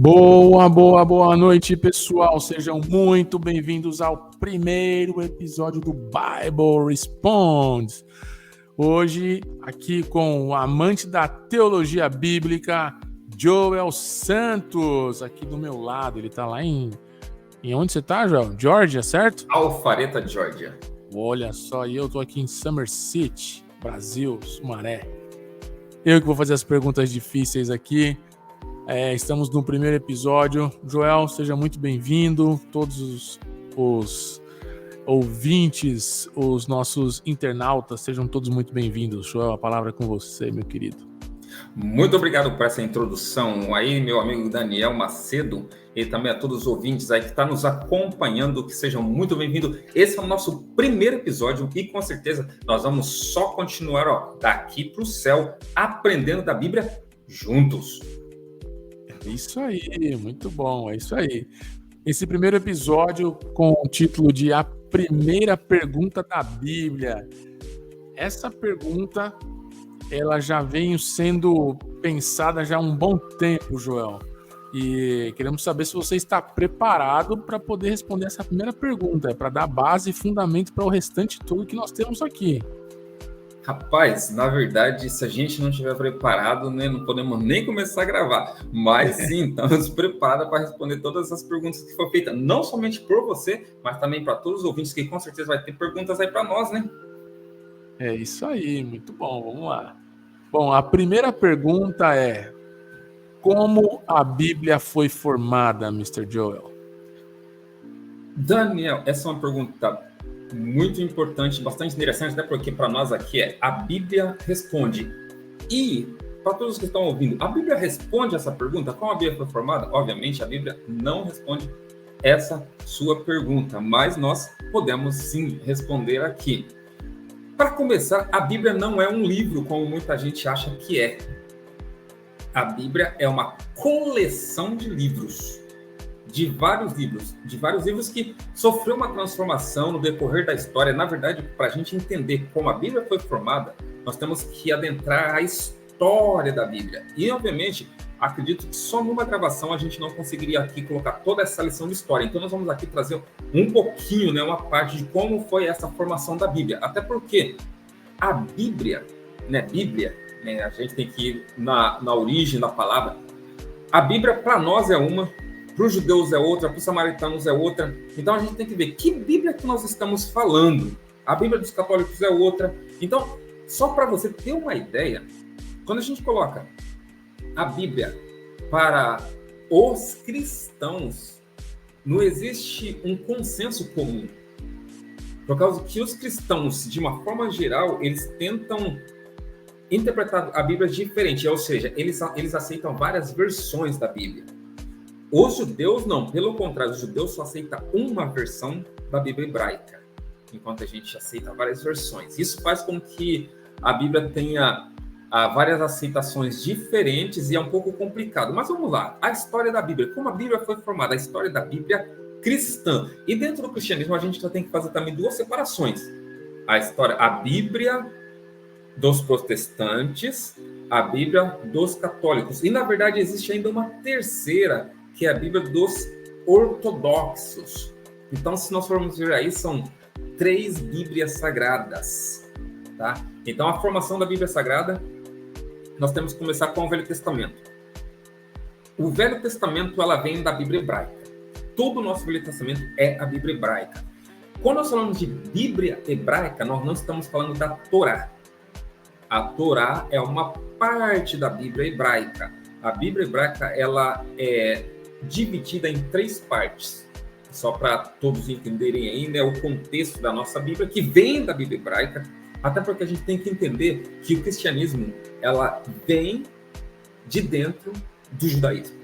Boa noite, pessoal. Sejam muito bem-vindos ao primeiro episódio do Bible Responds. Hoje, aqui com o amante da teologia bíblica, Joel Santos, aqui do meu lado. Ele tá lá em onde você tá, Joel? Georgia, certo? Alpharetta, Georgia. Olha só, e eu tô aqui em Somerset, Brasil, Sumaré. Eu que vou fazer as perguntas difíceis aqui. Estamos no primeiro episódio. Joel, seja muito bem-vindo. Todos os ouvintes, os nossos internautas, sejam todos muito bem-vindos. Joel, a palavra é com você, meu querido. Muito obrigado por essa introdução aí, meu amigo Daniel Macedo, e também a todos os ouvintes aí que estão nos acompanhando, que sejam muito bem-vindos. Esse é o nosso primeiro episódio e com certeza nós vamos só continuar daqui para o céu, aprendendo da Bíblia juntos. Isso aí, muito bom, é isso aí. Esse primeiro episódio com o título de A Primeira Pergunta da Bíblia. Essa pergunta, ela já vem sendo pensada já há um bom tempo, Joel. E queremos saber se você está preparado para poder responder essa primeira pergunta, para dar base e fundamento para o restante todo que nós temos aqui. Rapaz, na verdade, se a gente não estiver preparado, né, não podemos nem começar a gravar. Mas sim, estamos preparados para responder todas as perguntas que foram feitas, não somente por você, mas também para todos os ouvintes, que com certeza vai ter perguntas aí para nós, né? É isso aí, muito bom, vamos lá. Bom, a primeira pergunta é: como a Bíblia foi formada, Mr. Joel? Daniel, essa é uma pergunta muito importante, bastante interessante, né? Porque para nós aqui a Bíblia responde. E para todos que estão ouvindo, a Bíblia responde essa pergunta? Como a Bíblia foi formada? Obviamente, a Bíblia não responde essa sua pergunta, mas nós podemos sim responder aqui. Para começar, a Bíblia não é um livro, como muita gente acha que é. A Bíblia é uma coleção de livros. De vários livros que sofreu uma transformação no decorrer da história. Na verdade, para a gente entender como a Bíblia foi formada, nós temos que adentrar a história da Bíblia. E, obviamente, acredito que só numa gravação a gente não conseguiria aqui colocar toda essa lição de história. Então, nós vamos aqui trazer um pouquinho, né, uma parte de como foi essa formação da Bíblia. Até porque a Bíblia, a gente tem que ir na origem da palavra. A Bíblia, para nós, é uma. Para os judeus é outra, para os samaritanos é outra. Então a gente tem que ver que Bíblia que nós estamos falando. A Bíblia dos católicos é outra. Então, só para você ter uma ideia, quando a gente coloca a Bíblia para os cristãos, não existe um consenso comum. Por causa que os cristãos, de uma forma geral, eles tentam interpretar a Bíblia diferente, ou seja, eles aceitam várias versões da Bíblia. Os judeus não, pelo contrário, os judeus só aceitam uma versão da Bíblia hebraica, enquanto a gente aceita várias versões. Isso faz com que a Bíblia tenha várias aceitações diferentes e é um pouco complicado. Mas vamos lá, a história da Bíblia, como a Bíblia foi formada, a história da Bíblia cristã. E dentro do cristianismo a gente já tem que fazer também duas separações. A Bíblia dos protestantes, a Bíblia dos católicos. E na verdade existe ainda uma terceira, que é a Bíblia dos ortodoxos. Então, se nós formos ver aí, são 3 Bíblias sagradas, tá? Então, a formação da Bíblia Sagrada, nós temos que começar com o Velho Testamento. O Velho Testamento, ela vem da Bíblia hebraica. Todo o nosso Velho Testamento é a Bíblia hebraica. Quando nós falamos de Bíblia hebraica, nós não estamos falando da Torá. A Torá é uma parte da Bíblia hebraica. A Bíblia hebraica, ela é dividida em 3 partes, só para todos entenderem ainda o contexto da nossa Bíblia, que vem da Bíblia hebraica, até porque a gente tem que entender que o cristianismo, ela vem de dentro do judaísmo.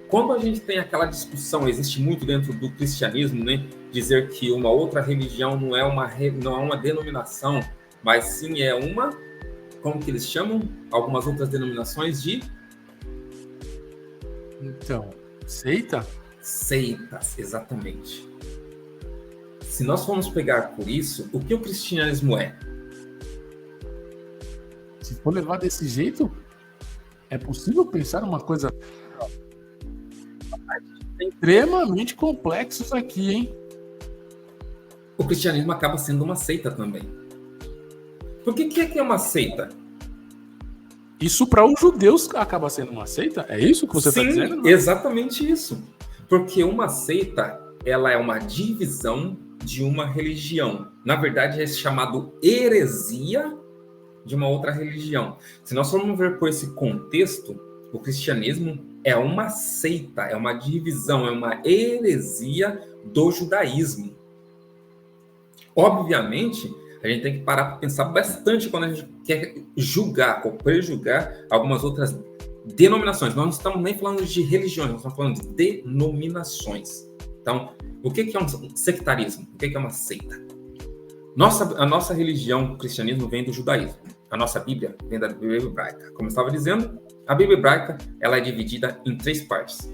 Quando a gente tem aquela discussão, existe muito dentro do cristianismo, né, dizer que uma outra religião não é uma denominação, mas sim é uma, como que eles chamam? Algumas outras denominações de... Então, seita? Seitas, exatamente. Se nós formos pegar por isso, o que o cristianismo é? Se for levar desse jeito, é possível pensar uma coisa extremamente complexos aqui, hein? O cristianismo acaba sendo uma seita também. Por que é uma seita? Isso para os judeus acaba sendo uma seita? É isso que você está dizendo? Sim, exatamente isso. Porque uma seita, ela é uma divisão de uma religião. Na verdade, é chamado heresia de uma outra religião. Se nós formos ver por esse contexto, o cristianismo é uma seita, é uma divisão, é uma heresia do judaísmo. Obviamente, a gente tem que parar para pensar bastante quando a gente quer julgar ou prejulgar algumas outras denominações. Nós não estamos nem falando de religiões, nós estamos falando de denominações. Então, o que é um sectarismo? O que é uma seita? A nossa religião, o cristianismo, vem do judaísmo. A nossa Bíblia vem da Bíblia hebraica. Como eu estava dizendo, a Bíblia hebraica ela é dividida em 3 partes.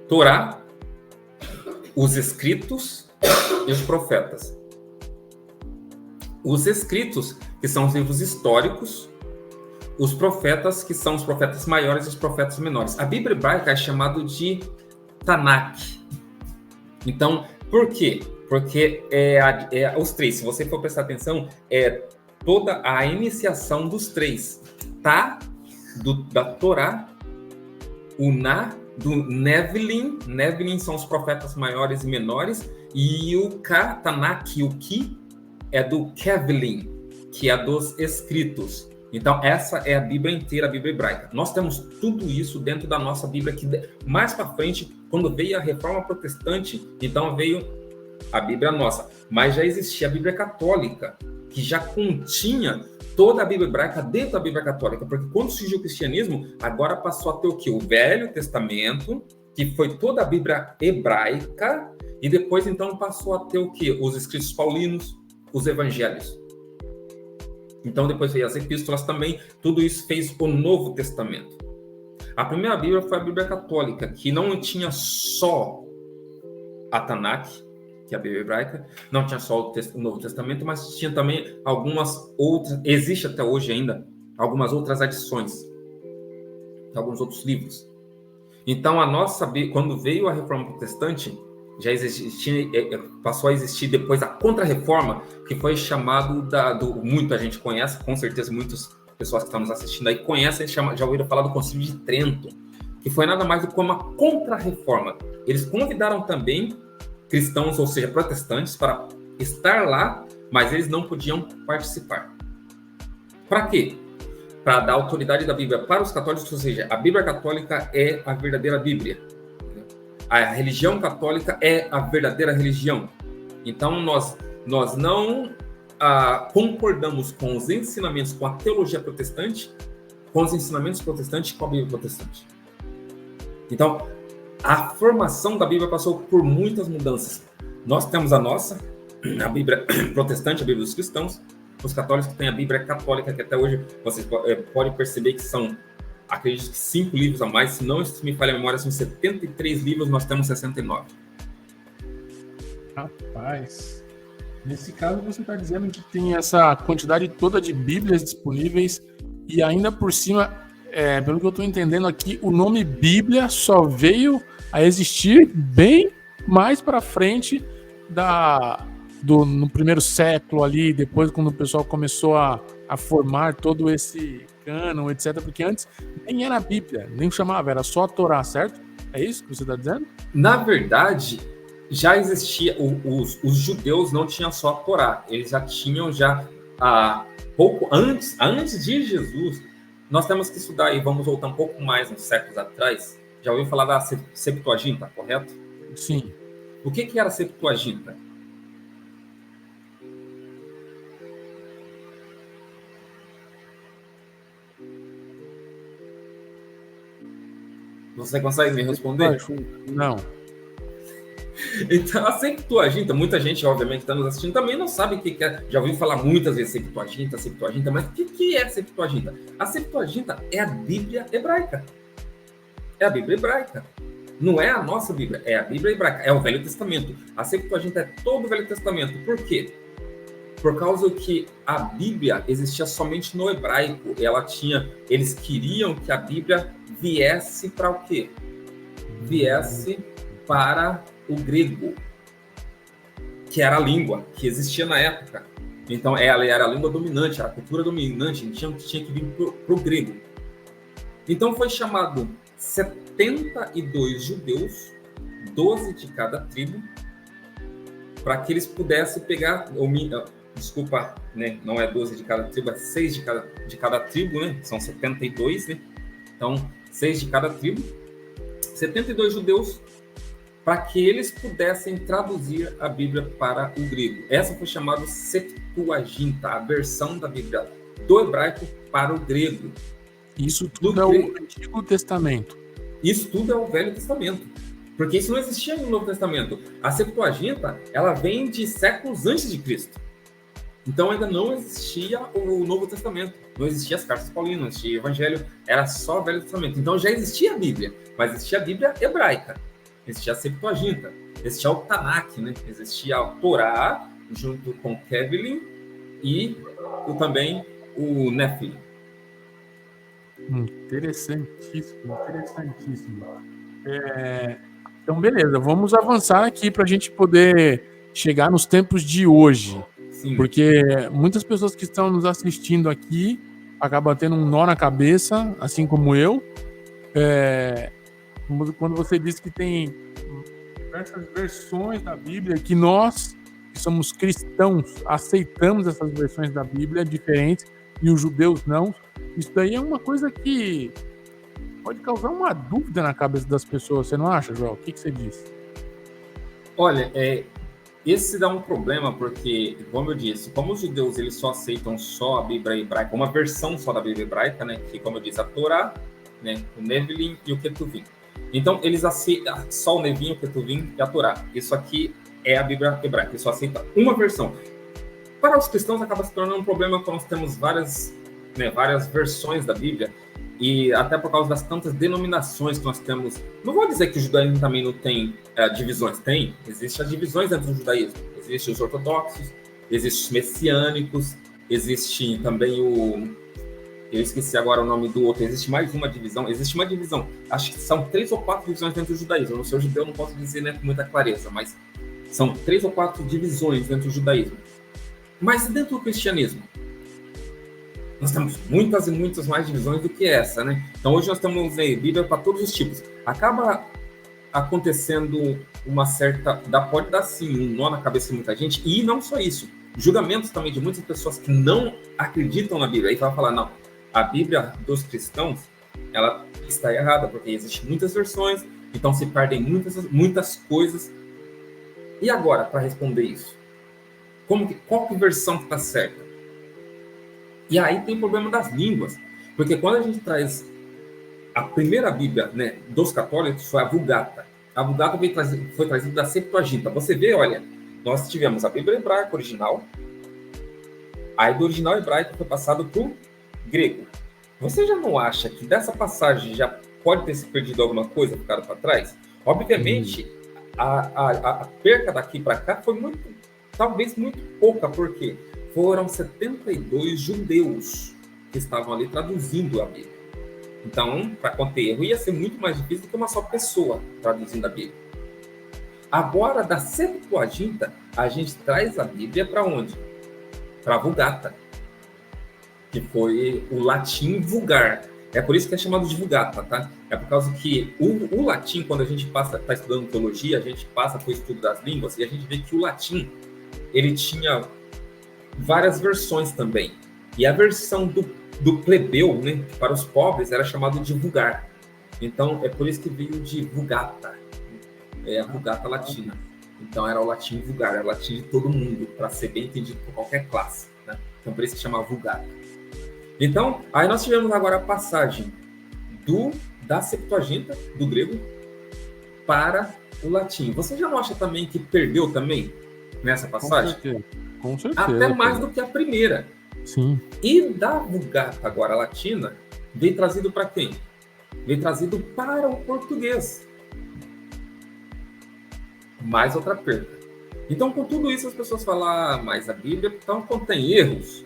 Torá, os escritos e os profetas. Os escritos, que são os livros históricos, os profetas, que são os profetas maiores e os profetas menores. A Bíblia hebraica é chamada de Tanakh. Então, por quê? Porque os 3, se você for prestar atenção, é toda a iniciação dos 3. Tá, da Torá, o Na, do Nevilim. Nevilim são os profetas maiores e menores. E o Ka, Tanakh, o Ki, é do Kevilim, que é dos escritos. Então, essa é a Bíblia inteira, a Bíblia hebraica. Nós temos tudo isso dentro da nossa Bíblia, que mais para frente, quando veio a Reforma Protestante, então veio a Bíblia nossa. Mas já existia a Bíblia Católica, que já continha toda a Bíblia hebraica dentro da Bíblia Católica, porque quando surgiu o cristianismo, agora passou a ter o quê? O Velho Testamento, que foi toda a Bíblia hebraica, e depois, então, passou a ter o quê? Os escritos paulinos, os evangelhos. Então, depois veio as epístolas também, tudo isso fez o Novo Testamento. A primeira Bíblia foi a Bíblia Católica, que não tinha só a Tanakh, que é a Bíblia hebraica, não tinha só o Novo Testamento, mas tinha também algumas outras, existe até hoje ainda, algumas outras adições, alguns outros livros. Então, quando veio a Reforma Protestante, já existia, passou a existir depois a Contra-Reforma, que foi chamado muita gente conhece, com certeza muitas pessoas que estão nos assistindo aí conhecem, já ouviram falar do Concílio de Trento, que foi nada mais do que uma Contra-Reforma. Eles convidaram também cristãos, ou seja, protestantes, para estar lá, mas eles não podiam participar. Para quê? Para dar autoridade da Bíblia para os católicos, ou seja, a Bíblia católica é a verdadeira Bíblia. A religião católica é a verdadeira religião. Então, nós não concordamos com os ensinamentos, com a teologia protestante, com os ensinamentos protestantes e com a Bíblia protestante. Então, a formação da Bíblia passou por muitas mudanças. Nós temos a Bíblia protestante, a Bíblia dos cristãos. Os católicos têm a Bíblia católica, que até hoje vocês podem perceber que são, acredito que 5 livros a mais. Se não me falha a memória, são 73 livros, nós temos 69. Rapaz, nesse caso você está dizendo que tem essa quantidade toda de Bíblias disponíveis e ainda por cima, pelo que eu estou entendendo aqui, o nome Bíblia só veio a existir bem mais para frente no primeiro século ali, depois quando o pessoal começou a formar todo esse cânon, etc. Porque antes nem era a Bíblia, nem chamava, era só a Torá, certo? É isso que você está dizendo? Na verdade, já existia, os judeus não tinham só a Torá, eles já tinham pouco antes de Jesus. Nós temos que estudar e vamos voltar um pouco mais uns séculos atrás. Já ouviu falar da Septuaginta, correto? Sim. O que era a Septuaginta? Você consegue me responder? Não. Então, a Septuaginta, muita gente, obviamente, que está nos assistindo, também não sabe o que é. Já ouviu falar muitas vezes Septuaginta, mas o que é a Septuaginta? A Septuaginta é a Bíblia hebraica. É a Bíblia hebraica. Não é a nossa Bíblia, é a Bíblia hebraica, é o Velho Testamento. A Septuaginta é todo o Velho Testamento. Por quê? Por causa que a Bíblia existia somente no hebraico. Eles queriam que a Bíblia viesse para o quê? viesse para o grego, que era a língua que existia na época. Então, ela era a língua dominante, era a cultura dominante, tinha que vir para o grego. Então, foi chamado 72 judeus, 12 de cada tribo, para que eles pudessem pegar... Desculpa, né? Não é 12 de cada tribo, é 6 de cada tribo, né? São 72, né? Então, 6 de cada tribo. 72 judeus, para que eles pudessem traduzir a Bíblia para o grego. Essa foi chamada Septuaginta, a versão da Bíblia do hebraico para o grego. Isso tudo é o Antigo Testamento. Isso tudo é o Velho Testamento. Porque isso não existia no Novo Testamento. A Septuaginta, ela vem de séculos antes de Cristo. Então ainda não existia o Novo Testamento. Não existia as cartas paulinas, não existia o Evangelho. Era só o Velho Testamento. Então já existia a Bíblia. Mas existia a Bíblia hebraica. Existia a Septuaginta. Existia o Tanakh, né? Existia o Torá, junto com Kevlin e também o Nephilim. Interessantíssimo. Então, beleza, vamos avançar aqui para a gente poder chegar nos tempos de hoje. Sim. Porque muitas pessoas que estão nos assistindo aqui acabam tendo um nó na cabeça, assim como eu. Quando você disse que tem diversas versões da Bíblia, que nós, que somos cristãos, aceitamos essas versões da Bíblia diferentes e os judeus não. Isso daí é uma coisa que pode causar uma dúvida na cabeça das pessoas. Você não acha, João? O que você diz? Olha, esse dá um problema porque, como eu disse, como os judeus eles só aceitam só a Bíblia hebraica, uma versão só da Bíblia hebraica, né, que, como eu disse, a Torá, né, o Nevilim e o Ketuvim. Então, eles aceitam só o Nevilim, o Ketuvim e a Torá. Isso aqui é a Bíblia hebraica, eles só aceitam uma versão. Para os cristãos, acaba se tornando um problema quando nós temos várias versões da Bíblia, e até por causa das tantas denominações que nós temos. Não vou dizer que o judaísmo também não tem divisões. Tem. Existem as divisões dentro do judaísmo. Existem os ortodoxos, existem os messiânicos, existe também eu esqueci agora o nome do outro. Existe mais uma divisão. Existe uma divisão. Acho que são 3 ou 4 divisões dentro do judaísmo. Eu não sou judeu, não posso dizer, né, com muita clareza, mas são 3 ou 4 divisões dentro do judaísmo. Mas dentro do cristianismo, nós temos muitas e muitas mais divisões do que essa, né? Então hoje nós temos Bíblia para todos os tipos. Acaba acontecendo uma certa... Pode dar sim um nó na cabeça de muita gente, e não só isso. Julgamentos também de muitas pessoas que não acreditam na Bíblia. Aí vai falar, não, a Bíblia dos cristãos, ela está errada, porque existem muitas versões, então se perdem muitas coisas. E agora, para responder isso? Qual que versão que está certa? E aí tem o problema das línguas, porque quando a gente traz a primeira Bíblia, né, dos católicos, foi a Vulgata. A Vulgata foi trazida da Septuaginta. Você vê, olha, nós tivemos a Bíblia hebraica original, aí do original hebraico foi passado para o grego. Você já não acha que dessa passagem já pode ter se perdido alguma coisa, ficado para trás? Obviamente, a perca daqui para cá foi talvez muito pouca, porque foram 72 judeus que estavam ali traduzindo a Bíblia. Então, para conter erro, ia ser muito mais difícil do que uma só pessoa traduzindo a Bíblia. Agora, da Septuaginta, a gente traz a Bíblia para onde? Para a Vulgata, que foi o latim vulgar. É por isso que é chamado de Vulgata, tá? É por causa que o latim, quando a gente está estudando teologia, a gente passa para o estudo das línguas e a gente vê que o latim, ele tinha várias versões também. E a versão do plebeu, né, para os pobres, era chamado de vulgar. Então, é por isso que veio de Vulgata. É a Vulgata latina. Então, era o latim vulgar, era o latim de todo mundo, para ser bem entendido por qualquer classe, né? Então, por isso que chama Vulgata. Então, aí nós tivemos agora a passagem da Septuaginta, do grego, para o latim. Você já não acha também que perdeu também nessa passagem? Com certeza. Até mais do que a primeira. Sim. E da Vulgata agora latina, veio trazido para quem? Veio trazido para o português. Mais outra perda. Então, com tudo isso, as pessoas falam, mas a Bíblia então contém erros.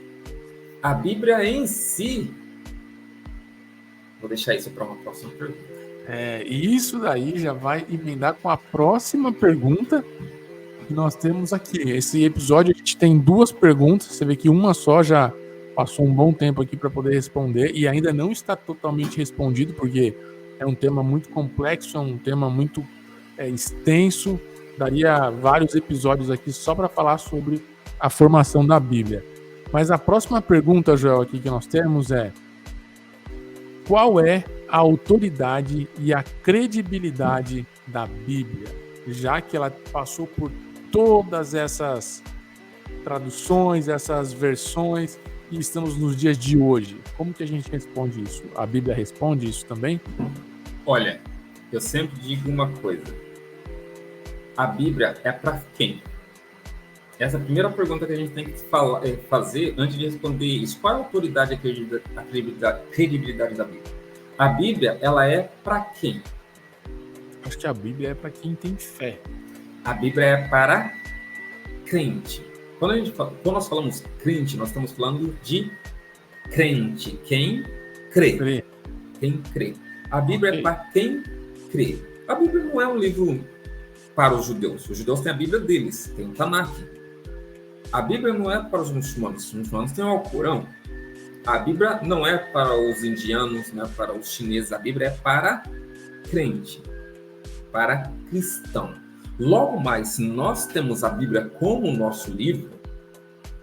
A Bíblia em si... Vou deixar isso para uma próxima pergunta. E isso daí já vai emendar com a próxima pergunta que nós temos aqui. Esse episódio a gente tem 2 perguntas, você vê que uma só já passou um bom tempo aqui para poder responder e ainda não está totalmente respondido, porque é um tema muito complexo, é um tema muito extenso, daria vários episódios aqui só para falar sobre a formação da Bíblia. Mas a próxima pergunta, Joel, aqui que nós temos é: qual é a autoridade e a credibilidade da Bíblia? Já que ela passou por todas essas traduções, essas versões, e estamos nos dias de hoje. Como que a gente responde isso? A Bíblia responde isso também? Olha, eu sempre digo uma coisa. A Bíblia é para quem? Essa é a primeira pergunta que a gente tem que fazer antes de responder isso. Qual é a autoridade e a credibilidade da Bíblia? A Bíblia, ela é para quem? Acho que a Bíblia é para quem tem fé. A Bíblia é para crente. Quando nós falamos crente, nós estamos falando de crente. Quem crê. Quem crê. A Bíblia é para quem crê. A Bíblia não é um livro para os judeus. Os judeus têm a Bíblia deles, tem o Tanakh. A Bíblia não é para os muçulmanos. Os muçulmanos têm o Alcorão. A Bíblia não é para os indianos, não é para os chineses. A Bíblia é para crente, para cristão. Logo mais, se nós temos a Bíblia como nosso livro,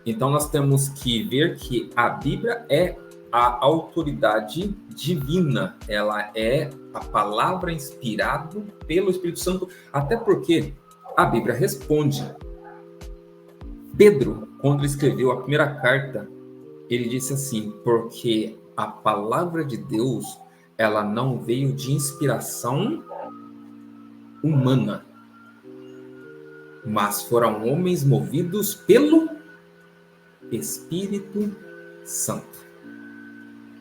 então nós temos que ver que a Bíblia é a autoridade divina. Ela é a palavra inspirada pelo Espírito Santo, até porque a Bíblia responde. Pedro, quando ele escreveu a primeira carta, ele disse assim: porque a palavra de Deus, ela não veio de inspiração humana, mas foram homens movidos pelo Espírito Santo.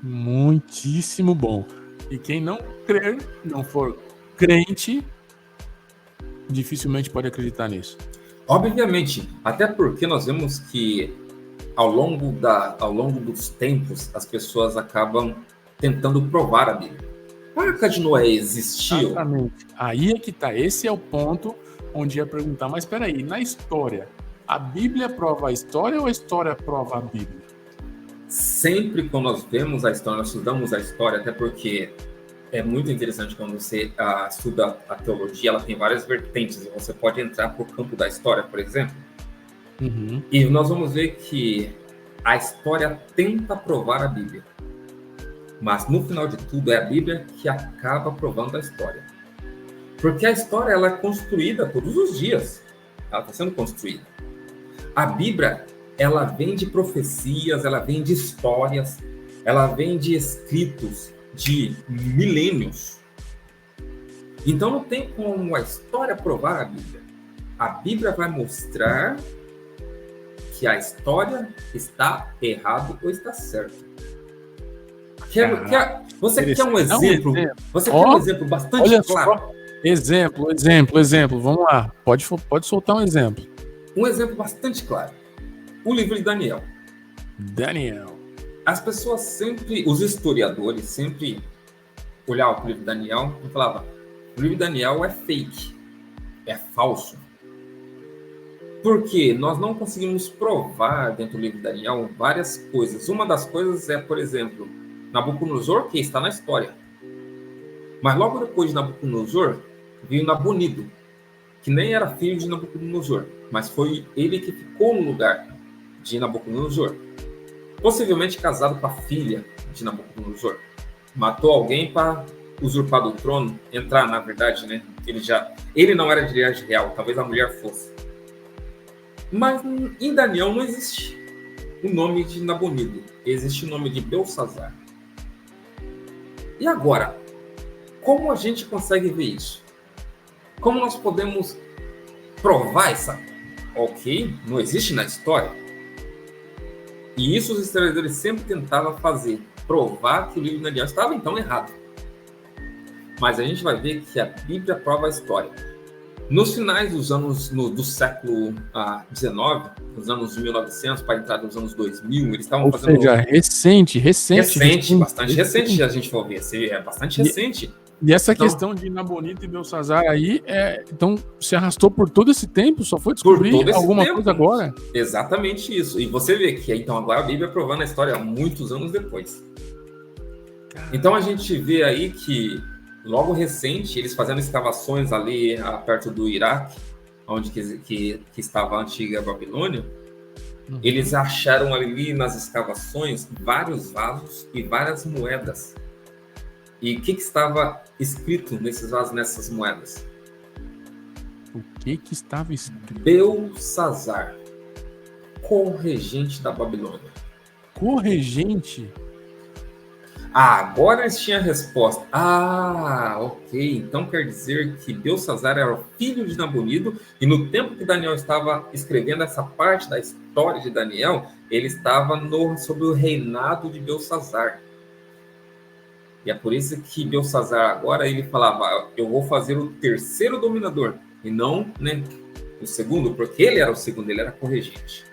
Muitíssimo bom. E quem não crer, não for crente, dificilmente pode acreditar nisso. Obviamente, até porque nós vemos que ao longo dos tempos, as pessoas acabam tentando provar a Bíblia. A Arca de Noé existiu? Exatamente. Aí é que tá. Esse é o ponto onde ia perguntar, mas espera aí, na história, a Bíblia prova a história ou a história prova a Bíblia? Sempre quando nós vemos a história, nós estudamos a história, até porque é muito interessante quando você estuda a teologia, ela tem várias vertentes, e você pode entrar por campo da história, por exemplo. Uhum. E nós vamos ver que a história tenta provar a Bíblia. Mas no final de tudo é a Bíblia que acaba provando a história. Porque a história ela é construída todos os dias. Ela está sendo construída. A Bíblia, ela vem de profecias, ela vem de histórias, ela vem de escritos de milênios. Então não tem como a história provar a Bíblia. A Bíblia vai mostrar que a história está errada ou está certa. Você quer um exemplo? Você quer um exemplo bastante claro? Só. Exemplo. Vamos lá. Pode soltar um exemplo. Um exemplo bastante claro. O livro de Daniel. As pessoas sempre, os historiadores sempre olhavam para o livro de Daniel e falavam: o livro de Daniel é fake, é falso. Porque nós não conseguimos provar dentro do livro de Daniel várias coisas. Uma das coisas é, por exemplo, Nabucodonosor, que está na história. Mas logo depois de Nabucodonosor, veio Nabonido, que nem era filho de Nabucodonosor, mas foi ele que ficou no lugar de Nabucodonosor. Possivelmente casado com a filha de Nabucodonosor. Matou alguém para usurpar do trono, entrar, na verdade, né? Ele não era de linhagem real, talvez a mulher fosse. Mas em Daniel não existe o nome de Nabonido, existe o nome de Belsazar. E agora, como a gente consegue ver isso? Como nós podemos provar essa? Ok, não existe na história. E isso os historiadores sempre tentavam fazer, provar que o livro de Daniel estava então errado. Mas a gente vai ver que a Bíblia prova a história. Nos finais dos anos do século XIX, nos anos 1900 para entrar nos anos 2000, eles estavam fazendo... Ou seja, recente. Bastante recente, a gente for ver. É bastante recente. E essa Então, questão de Nabonito e Belsazar aí, então se arrastou por todo esse tempo, só foi por descobrir todo esse alguma tempo, coisa agora? exatamente isso. E você vê que então agora a Bíblia provando a história muitos anos depois. Então a gente vê aí que logo recente eles fazendo escavações ali perto do Iraque, onde que estava a antiga Babilônia, eles acharam ali nas escavações vários vasos e várias moedas. E o que estava escrito nesses vasos, nessas moedas? O que estava escrito? Belsazar, corregente da Babilônia. Corregente? Agora eles tinham a resposta. Ok. Então quer dizer que Belsazar era o filho de Nabonido e no tempo que Daniel estava escrevendo essa parte da história de Daniel, ele estava sob o reinado de Belsazar. E é por isso que Belsazar agora ele falava, eu vou fazer o terceiro dominador e não, né, o segundo, porque ele era o segundo, ele era corregente.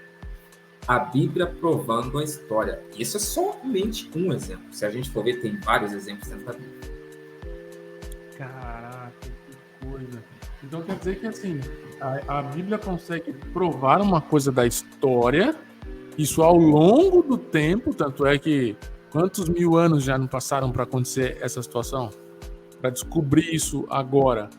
A Bíblia provando a história. Isso é somente um exemplo. Se a gente for ver, tem vários exemplos dentro da Bíblia. Caraca, que coisa. Então quer dizer que assim, a Bíblia consegue provar uma coisa da história, isso ao longo do tempo, tanto é que quantos mil anos já não passaram para acontecer essa situação? Para descobrir isso agora.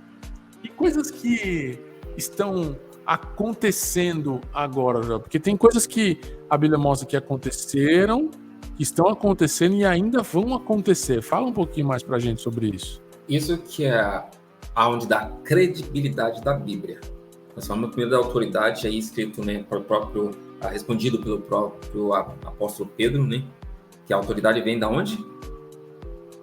E coisas que estão acontecendo agora, já, porque tem coisas que a Bíblia mostra que aconteceram, que estão acontecendo e ainda vão acontecer. Fala um pouquinho mais pra gente sobre isso. Isso que é aonde dá credibilidade da Bíblia. Nós falamos primeiro da autoridade, aí escrito, né, respondido pelo próprio apóstolo Pedro, né, que a autoridade vem da onde?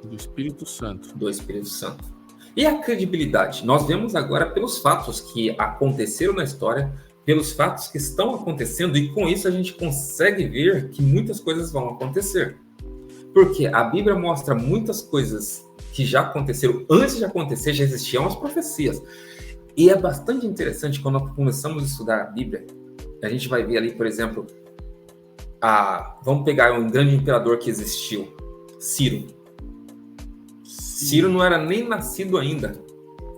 Do Espírito Santo. Do Espírito Santo. E a credibilidade? Nós vemos agora pelos fatos que aconteceram na história, pelos fatos que estão acontecendo, e com isso a gente consegue ver que muitas coisas vão acontecer. Porque a Bíblia mostra muitas coisas que já aconteceram, antes de acontecer já existiam as profecias. E é bastante interessante quando nós começamos a estudar a Bíblia, a gente vai ver ali, por exemplo, vamos pegar um grande imperador que existiu, Ciro. Ciro não era nem nascido ainda.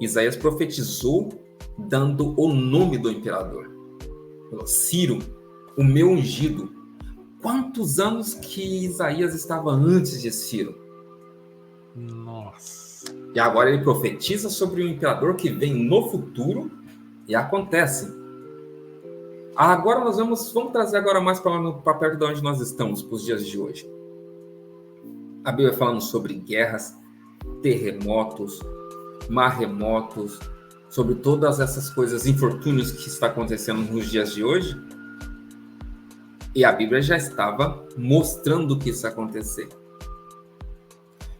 Isaías profetizou dando o nome do imperador. Ciro, o meu ungido. Quantos anos que Isaías estava antes de Ciro? Nossa. E agora ele profetiza sobre o imperador que vem no futuro e acontece. Agora nós vamos trazer agora mais para perto de onde nós estamos, para os dias de hoje. A Bíblia falando sobre guerras, terremotos, maremotos, sobre todas essas coisas, infortúnios que está acontecendo nos dias de hoje. E a Bíblia já estava mostrando que isso ia acontecer.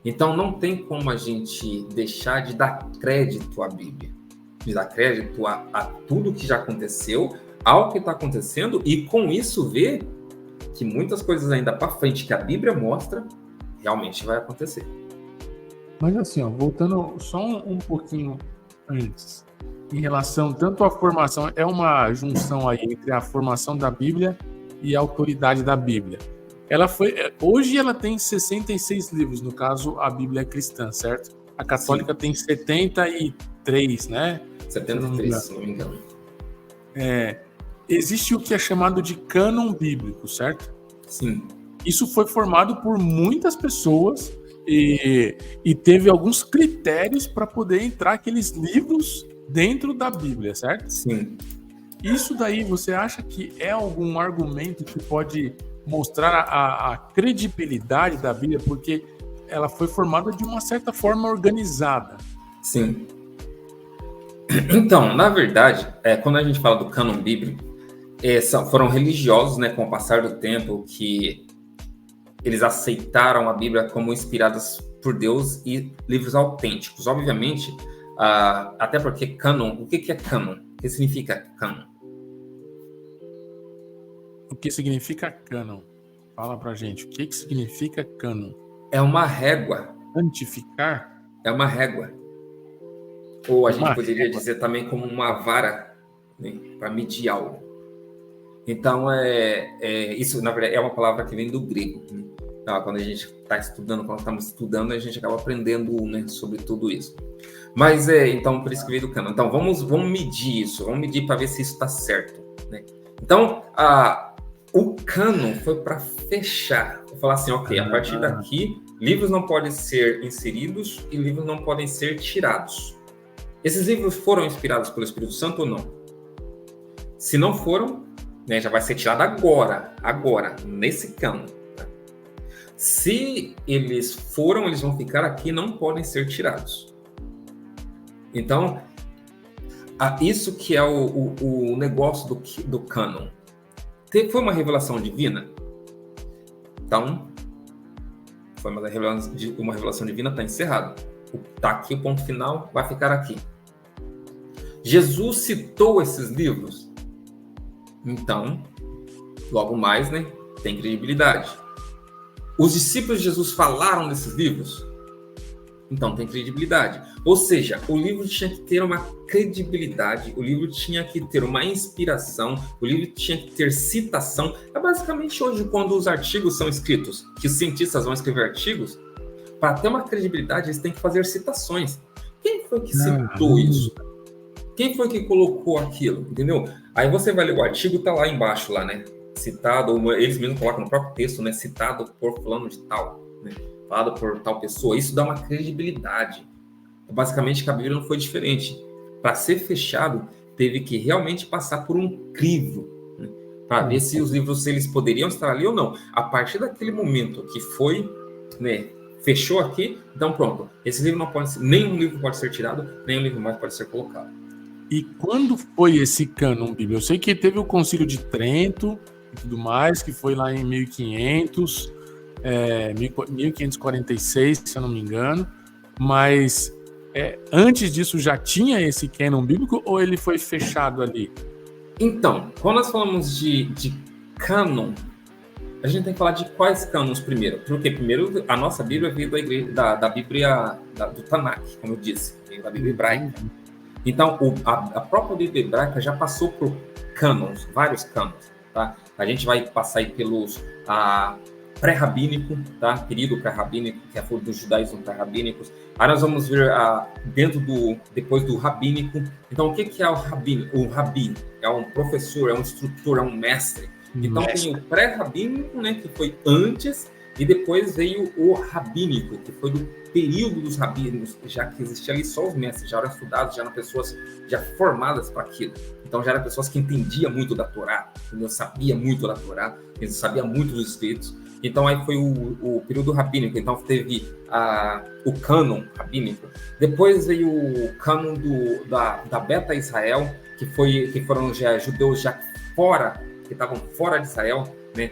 Então não tem como a gente deixar de dar crédito à Bíblia, de dar crédito a tudo que já aconteceu, ao que está acontecendo, e com isso ver que muitas coisas ainda para frente que a Bíblia mostra, realmente vai acontecer. Mas assim, voltando só um pouquinho antes, em relação tanto à formação, é uma junção aí entre a formação da Bíblia e a autoridade da Bíblia. Hoje ela tem 66 livros, no caso a Bíblia cristã, certo? A católica Sim. Tem 73, né? 73, se não me engano. Existe o que é chamado de cânon bíblico, certo? Sim. Isso foi formado por muitas pessoas e teve alguns critérios para poder entrar aqueles livros dentro da Bíblia, certo? Sim. Isso daí, você acha que é algum argumento que pode mostrar a credibilidade da Bíblia, porque ela foi formada de uma certa forma organizada? Sim. Então, na verdade, quando a gente fala do cânon bíblico, foram religiosos, né, com o passar do tempo, que eles aceitaram a Bíblia como inspiradas por Deus e livros autênticos. Obviamente, até porque cânon, o que é cânon? O que significa cânon? O que significa cânon? Fala pra gente, o que significa cânon? É uma régua. Santificar? É uma régua. Ou a gente poderia dizer também como uma vara, né, para medir algo. Então, isso, na verdade, é uma palavra que vem do grego. Né? Quando a gente está estudando, quando estamos estudando, a gente acaba aprendendo, né, sobre tudo isso. Mas então, por isso que veio do cânon. Então, vamos medir isso, vamos medir para ver se isso está certo, né? Então, o cânon foi para fechar, falar assim, ok, a partir daqui, livros não podem ser inseridos e livros não podem ser tirados. Esses livros foram inspirados pelo Espírito Santo ou não? Se não foram, né, já vai ser tirado agora, nesse cânon. Se eles foram, eles vão ficar aqui e não podem ser tirados. Então, isso que é o negócio do cânon. Foi uma revelação divina? Então, foi uma revelação divina, está encerrado. Está aqui o ponto final, vai ficar aqui. Jesus citou esses livros? Então, logo mais, né, tem credibilidade. Os discípulos de Jesus falaram desses livros? Então tem credibilidade. Ou seja, o livro tinha que ter uma credibilidade, o livro tinha que ter uma inspiração, o livro tinha que ter citação. É basicamente hoje quando os artigos são escritos, que os cientistas vão escrever artigos, para ter uma credibilidade eles têm que fazer citações. Quem foi que citou isso? Quem foi que colocou aquilo? Entendeu? Aí você vai ler o artigo, tá lá embaixo, lá, né? Citado, ou eles mesmos colocam no próprio texto, né? Citado por fulano de tal, né? Falado por tal pessoa. Isso dá uma credibilidade. Basicamente, que a Bíblia não foi diferente. Para ser fechado, teve que realmente passar por um crivo, né? Para ver se os livros eles poderiam estar ali ou não. A partir daquele momento que foi, né? Fechou aqui, então pronto. Esse livro não pode ser, nenhum livro pode ser tirado, nenhum livro mais pode ser colocado. E quando foi esse cânon bíblico? Eu sei que teve o Concílio de Trento e tudo mais, que foi lá em 1500, 1546, se eu não me engano, mas antes disso já tinha esse cânon bíblico ou ele foi fechado ali? Então, quando nós falamos de cânon, a gente tem que falar de quais cânones primeiro, porque primeiro a nossa Bíblia veio da Bíblia do Tanakh, como eu disse, veio da Bíblia hebraica. Então, a própria Bíblia hebraica já passou por cânones, vários cânones, tá? A gente vai passar aí pelos pré-rabínico, tá? Período pré-rabínico, que é dos judaísmos pré-rabínicos. Aí nós vamos ver depois do rabínico. Então, o que é o rabínico? O rabi é um professor, é um instrutor, é um mestre. Então, tem o pré-rabínico, né, que foi antes, e depois veio o rabínico, que foi do período dos rabínicos, já que existia ali só os mestres, já eram estudados, já eram pessoas já formadas para aquilo. Então, já eram pessoas que entendiam muito da Torá, sabia muito da Torá, sabia muito dos escritos. Então, aí foi o período rabínico. Então, teve o cânon rabínico. Depois veio o cânon da Beta Israel, que foram já judeus já que estavam fora de Israel, né?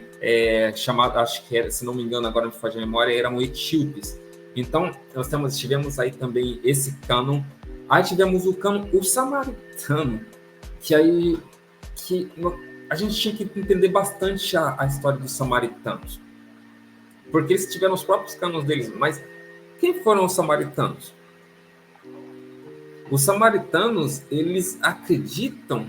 Chamado, acho que era, se não me engano, agora me faz a memória, eram etíopes. Então, nós tivemos aí também esse cânon. Aí tivemos o cânon, o samaritano, que a gente tinha que entender bastante a história dos samaritanos. Porque eles tiveram os próprios cânones deles, mas quem foram os samaritanos? Os samaritanos, eles acreditam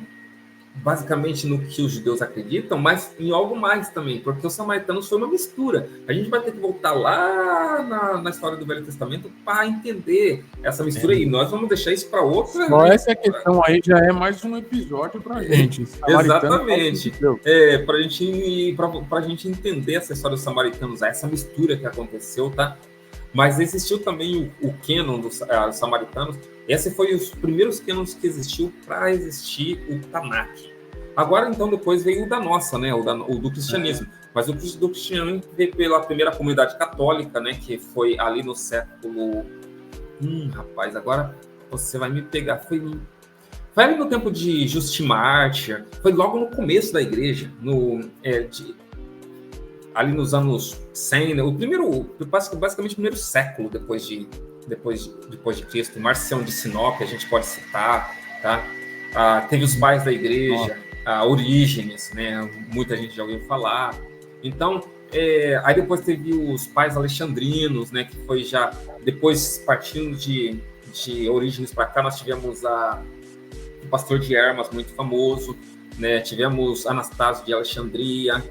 basicamente no que os judeus acreditam, mas em algo mais também, porque os samaritanos foi uma mistura. A gente vai ter que voltar lá na história do Velho Testamento para entender essa mistura aí. Nós vamos deixar isso para outra. Só essa questão aí já é mais um episódio para a gente. Exatamente. Para a gente entender essa história dos samaritanos, essa mistura que aconteceu, tá? Mas existiu também o cânon dos samaritanos. Esse foi os primeiros cânones que existiu para existir o Tanakh. Agora, então, depois veio o da nossa, né? O do cristianismo. Mas o do cristianismo veio pela primeira comunidade católica, né? Que foi ali no século... rapaz, agora você vai me pegar. Foi ali no tempo de Justin Martyr. Foi logo no começo da igreja. Ali nos anos 100, né? Basicamente o primeiro século depois de Cristo. Marcião de Sinop, a gente pode citar, tá? Teve os pais da igreja, Orígenes, né? Muita gente já ouviu falar. Então, aí depois teve os pais alexandrinos, né? Que foi já depois partindo de Orígenes para cá, nós tivemos o pastor de Hermas, muito famoso, né? Tivemos Anastácio de Alexandria.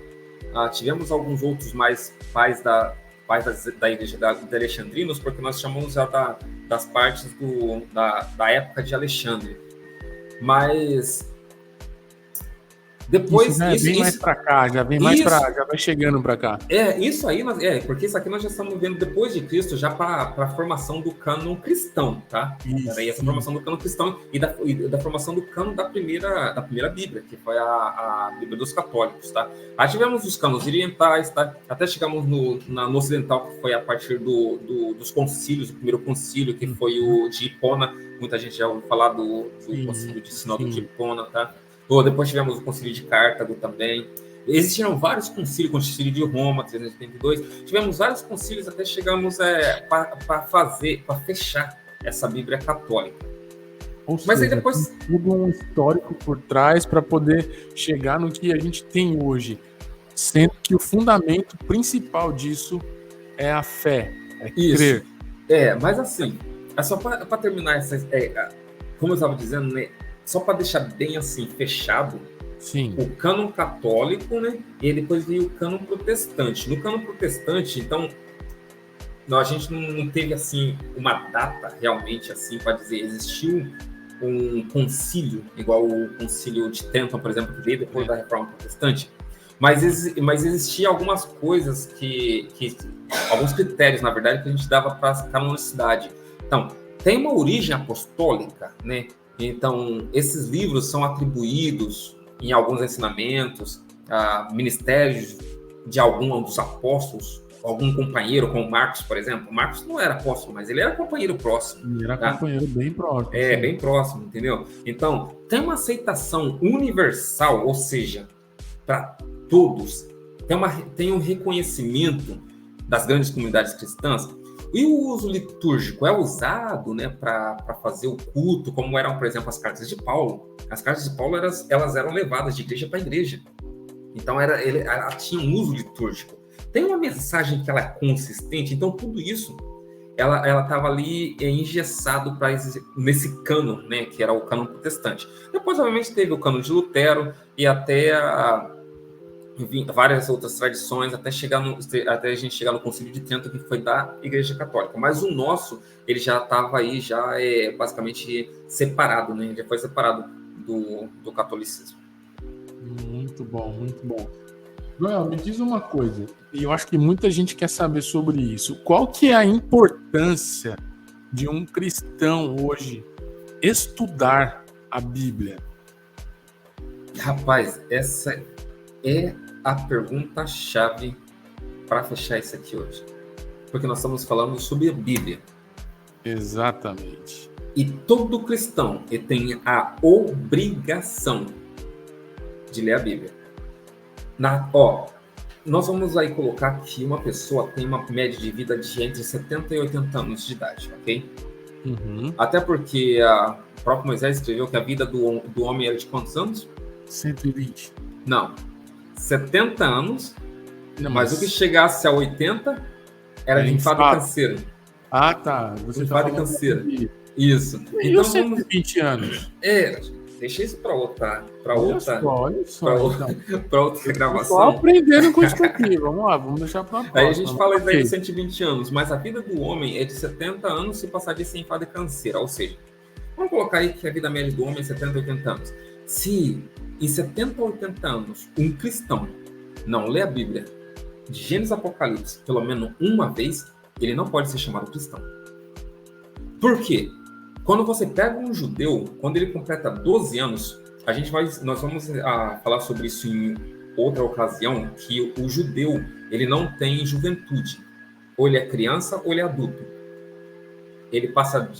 Tivemos alguns outros mais pais pais da igreja de Alexandrinos, porque nós chamamos já das partes da época de Alexandre. Mas depois isso já vem mais para cá, já vem mais para, já vai chegando para cá. Isso aí, porque isso aqui nós já estamos vendo depois de Cristo, já para a formação do cânon cristão, tá? Daí essa formação do cânon cristão e da formação do cânon da primeira Bíblia, que foi a Bíblia dos católicos, tá? Aí tivemos os cânones orientais, tá? Até chegamos no ocidental, que foi a partir dos concílios, o primeiro concílio, que foi o de Hipona. Muita gente já ouviu falar do concílio de Sinodal de Hipona, tá? Depois tivemos o concílio de Cartago também. Existiram vários concílios, o concílio de Roma, 382. Tivemos vários concílios até chegamos para fechar essa Bíblia católica. Mas aí depois tem tudo um histórico por trás para poder chegar no que a gente tem hoje, sendo que o fundamento principal disso é a fé, é crer. Mas assim, só para terminar como eu estava dizendo, né? Só para deixar bem assim fechado, sim, o cânon católico, né? E depois veio o cânon protestante. No cânon protestante, então, a gente não teve assim uma data realmente assim para dizer existiu um concílio igual o concílio de Trento, por exemplo, que veio depois da Reforma Protestante. Mas existia algumas coisas alguns critérios, na verdade, que a gente dava para a canonicidade. Então, tem uma origem apostólica, né? Então, esses livros são atribuídos em alguns ensinamentos a ministérios de algum dos apóstolos, algum companheiro, como Marcos, por exemplo. Marcos não era apóstolo, mas ele era companheiro próximo. Ele era companheiro bem próximo. Bem próximo, entendeu? Então, tem uma aceitação universal, ou seja, para todos. Tem um reconhecimento das grandes comunidades cristãs. E o uso litúrgico é usado, né, para fazer o culto, como eram, por exemplo, as cartas de Paulo. As cartas de Paulo elas eram levadas de igreja para igreja. Então, ela tinha um uso litúrgico. Tem uma mensagem que ela é consistente, então tudo isso, ela estava ali engessado nesse cânon, né, que era o cânon protestante. Depois, obviamente, teve o cânon de Lutero e até várias outras tradições, até a gente chegar no Concílio de Trento, que foi da Igreja Católica. Mas o nosso, ele já estava aí, já basicamente separado, né? Ele já foi separado do catolicismo. Muito bom, muito bom. Joel, me diz uma coisa, e eu acho que muita gente quer saber sobre isso. Qual que é a importância de um cristão hoje estudar a Bíblia? Rapaz, essa é a pergunta-chave para fechar isso aqui hoje. Porque nós estamos falando sobre a Bíblia. Exatamente. E todo cristão tem a obrigação de ler a Bíblia. Nós vamos aí colocar que uma pessoa tem uma média de vida de entre 70 e 80 anos de idade, ok? Uhum. Até porque o próprio Moisés escreveu que a vida do homem era de quantos anos? 120. Não. 70 anos, mas o que chegasse a 80 era de enfado e canseiro. Ah, tá. Você enfado e canseiro. Isso. E então, 120 anos? Deixa isso para outra gravação. Só aprendendo com isso aqui. Vamos lá, vamos deixar para a próxima. Aí a gente fala daí de 120 anos, mas a vida do homem é de 70 anos se passar de sem enfado e canseira. Ou seja, vamos colocar aí que a vida média do homem é 70 a 80 anos. Se em 70 a 80 anos um cristão não lê a Bíblia de Gênesis a Apocalipse pelo menos uma vez, ele não pode ser chamado cristão. Por quê? Quando você pega um judeu, quando ele completa 12 anos, nós vamos falar sobre isso em outra ocasião, que o judeu, ele não tem juventude. Ou ele é criança ou ele é adulto. Ele passa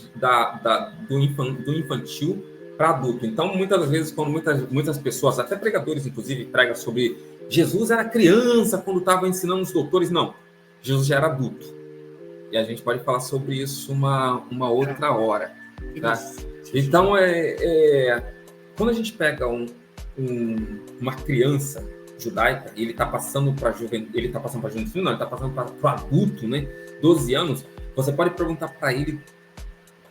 do infantil para adulto. Então, muitas vezes, quando muitas pessoas, até pregadores, inclusive, pregam sobre Jesus era criança quando estava ensinando os doutores. Não, Jesus já era adulto. E a gente pode falar sobre isso uma outra hora. Tá? Então, quando a gente pega uma criança judaica e ele está passando para juventude, ele está passando para o adulto, né? 12 anos, você pode perguntar para ele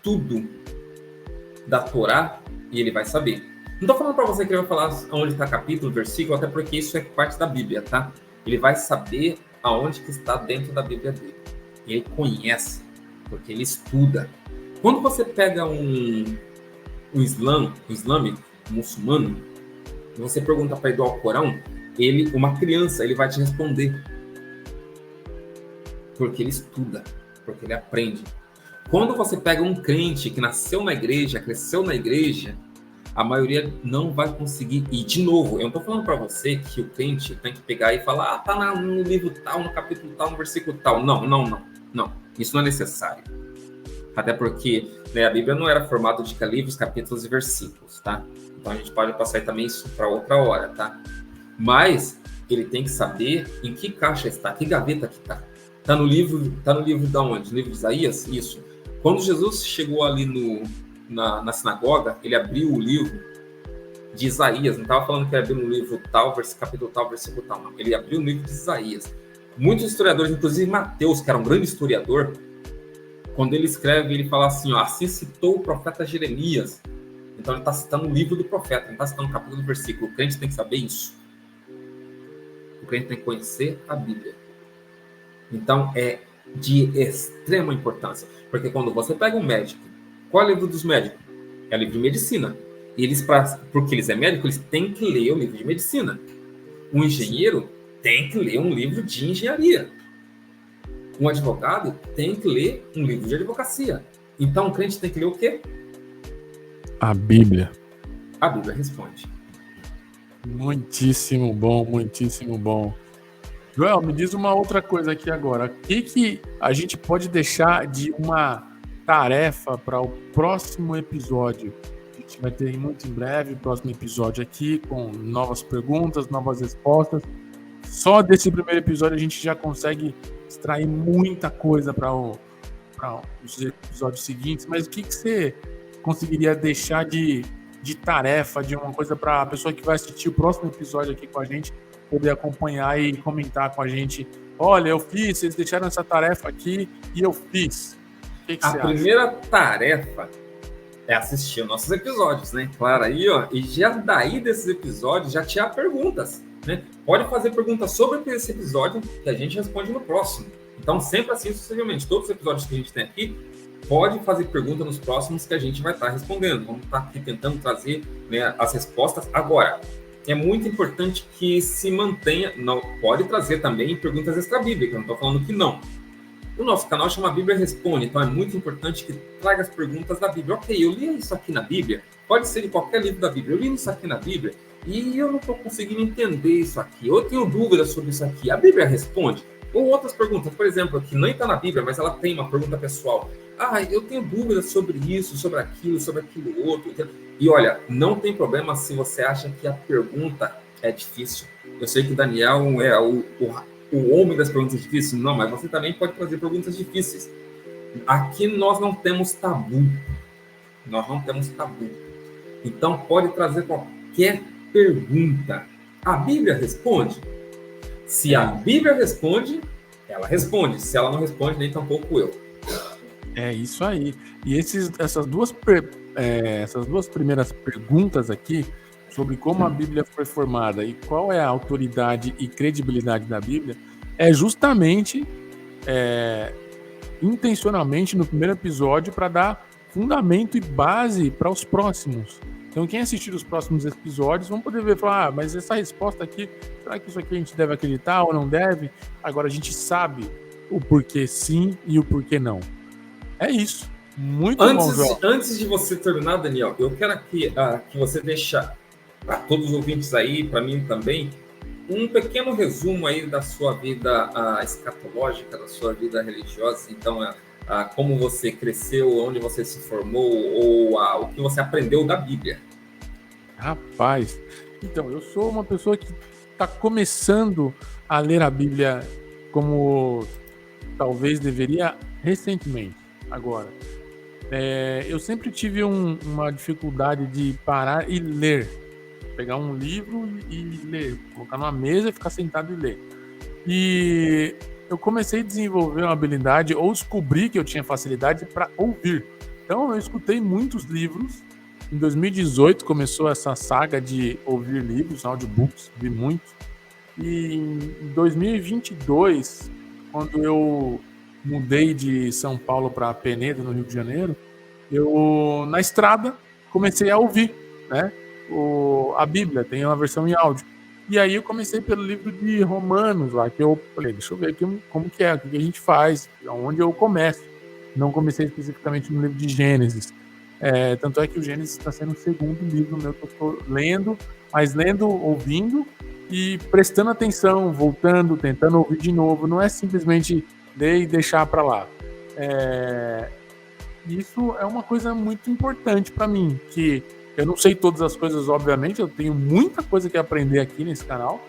tudo da Torá e ele vai saber. Não estou falando para você que ele vai falar onde está capítulo, versículo, até porque isso é parte da Bíblia, tá? Ele vai saber aonde que está dentro da Bíblia dele. Ele conhece, porque ele estuda. Quando você pega um islâmico, um muçulmano, e você pergunta para ele do Alcorão, uma criança, ele vai te responder. Porque ele estuda, porque ele aprende. Quando você pega um crente que nasceu na igreja, cresceu na igreja, a maioria não vai conseguir. E, de novo, eu não estou falando para você que o crente tem que pegar e falar, tá no livro tal, no capítulo tal, no versículo tal. Não. Isso não é necessário. Até porque, né, a Bíblia não era formada de livros, capítulos e versículos, tá? Então a gente pode passar também isso para outra hora, tá? Mas ele tem que saber em que caixa está, que gaveta que está. Tá no livro da onde? No livro de Isaías? Isso. Quando Jesus chegou ali na sinagoga, ele abriu o livro de Isaías. Não estava falando que ele abriu no livro tal, capítulo tal, versículo tal, não. Ele abriu o livro de Isaías. Muitos historiadores, inclusive Mateus, que era um grande historiador, quando ele escreve, ele fala assim, assim citou o profeta Jeremias. Então ele está citando o livro do profeta, não está citando o capítulo do versículo. O crente tem que saber isso. O crente tem que conhecer a Bíblia. Então é de extrema importância. Porque quando você pega um médico, qual é o livro dos médicos? É o livro de medicina. E porque eles é médico, eles têm que ler o livro de medicina. Um engenheiro tem que ler um livro de engenharia. Um advogado tem que ler um livro de advocacia. Então, o crente tem que ler o quê? A Bíblia. A Bíblia responde. Muitíssimo bom, muitíssimo bom. Joel, me diz uma outra coisa aqui agora. O que a gente pode deixar de uma tarefa para o próximo episódio? A gente vai ter muito em breve o próximo episódio aqui, com novas perguntas, novas respostas. Só desse primeiro episódio a gente já consegue extrair muita coisa para os episódios seguintes, mas o que você conseguiria deixar de tarefa, de uma coisa para a pessoa que vai assistir o próximo episódio aqui com a gente poder acompanhar e comentar com a gente? Olha, eu fiz, vocês deixaram essa tarefa aqui e eu fiz. O que você acha? A primeira tarefa é assistir os nossos episódios, né? Claro, aí, ó, e já daí desses episódios já tinha perguntas, né? Pode fazer perguntas sobre esse episódio que a gente responde no próximo. Então, sempre assim, sucessivamente. Todos os episódios que a gente tem aqui, pode fazer pergunta nos próximos que a gente vai estar respondendo. Vamos estar aqui tentando trazer, né, as respostas. Agora, é muito importante que se mantenha... Não, pode trazer também perguntas extra-bíblicas, não estou falando que não. O nosso canal chama Bíblia Responde, então é muito importante que traga as perguntas da Bíblia. Ok, eu li isso aqui na Bíblia, pode ser de qualquer livro da Bíblia, eu li isso aqui na Bíblia e eu não estou conseguindo entender isso aqui, eu tenho dúvidas sobre isso aqui. A Bíblia responde? Ou outras perguntas, por exemplo, que nem está na Bíblia, mas ela tem uma pergunta pessoal. Eu tenho dúvidas sobre isso, sobre aquilo outro. E olha, não tem problema se você acha que a pergunta é difícil. Eu sei que o Daniel é o homem das perguntas difíceis, não, mas você também pode fazer perguntas difíceis. Aqui nós não temos tabu. Então pode trazer qualquer pergunta. A Bíblia responde? Se a Bíblia responde, ela responde. Se ela não responde, nem tampouco eu. É isso aí. E essas duas primeiras perguntas aqui, sobre como a Bíblia foi formada e qual é a autoridade e credibilidade da Bíblia, é justamente, intencionalmente, no primeiro episódio, para dar fundamento e base para os próximos. Então, quem assistir os próximos episódios vão poder ver e falar, mas essa resposta aqui, será que isso aqui a gente deve acreditar ou não deve? Agora a gente sabe o porquê sim e o porquê não. É isso. Muito bom, João. Antes de você terminar, Daniel, eu quero aqui que você deixe para todos os ouvintes aí, para mim também, um pequeno resumo aí da sua vida escatológica, da sua vida religiosa. Então, como você cresceu, onde você se formou, ou o que você aprendeu da Bíblia. Rapaz, então, eu sou uma pessoa que está começando a ler a Bíblia como talvez deveria recentemente, agora. Eu sempre tive uma dificuldade de parar e ler. Pegar um livro e ler, colocar numa mesa e ficar sentado e ler. E eu comecei a desenvolver uma habilidade, ou descobri que eu tinha facilidade para ouvir. Então eu escutei muitos livros. Em 2018 começou essa saga de ouvir livros, audiobooks, vi muito. E em 2022, quando eu mudei de São Paulo para Penedo, no Rio de Janeiro, eu, na estrada, comecei a ouvir, né, a Bíblia, tem uma versão em áudio. E aí eu comecei pelo livro de Romanos lá, que eu falei, deixa eu ver aqui como que é, o que a gente faz, onde eu começo. Não comecei especificamente no livro de Gênesis. Tanto é que o Gênesis está sendo o segundo livro meu que eu estou lendo, mas lendo, ouvindo e prestando atenção, voltando, tentando ouvir de novo. Não é simplesmente ler e deixar para lá. Isso é uma coisa muito importante para mim, que eu não sei todas as coisas, obviamente, eu tenho muita coisa que aprender aqui nesse canal.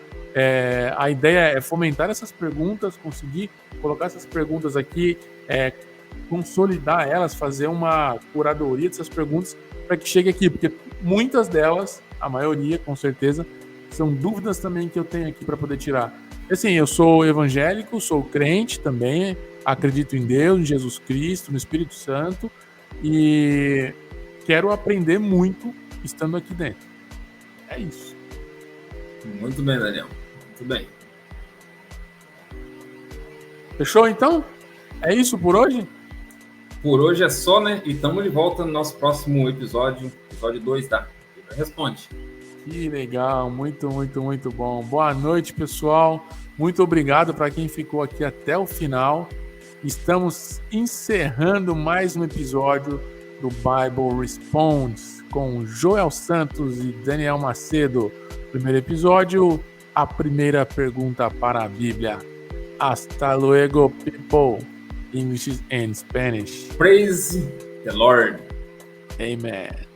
A ideia é fomentar essas perguntas, conseguir colocar essas perguntas aqui, consolidar elas, fazer uma curadoria dessas perguntas para que chegue aqui, porque muitas delas, a maioria, com certeza, são dúvidas também que eu tenho aqui para poder tirar. Assim, eu sou evangélico, sou crente também, acredito em Deus, em Jesus Cristo, no Espírito Santo e quero aprender muito estando aqui dentro. É isso. Muito bem, Daniel. Muito bem. Fechou, então? É isso por hoje? Por hoje é só, né? E estamos de volta no nosso próximo episódio 2 da Bíblia Responde. Que legal, muito, muito, muito bom. Boa noite, pessoal. Muito obrigado para quem ficou aqui até o final. Estamos encerrando mais um episódio do Bible Responds com Joel Santos e Daniel Macedo. Primeiro episódio, a primeira pergunta para a Bíblia. Hasta luego, people. English and Spanish. Praise the Lord. Amen.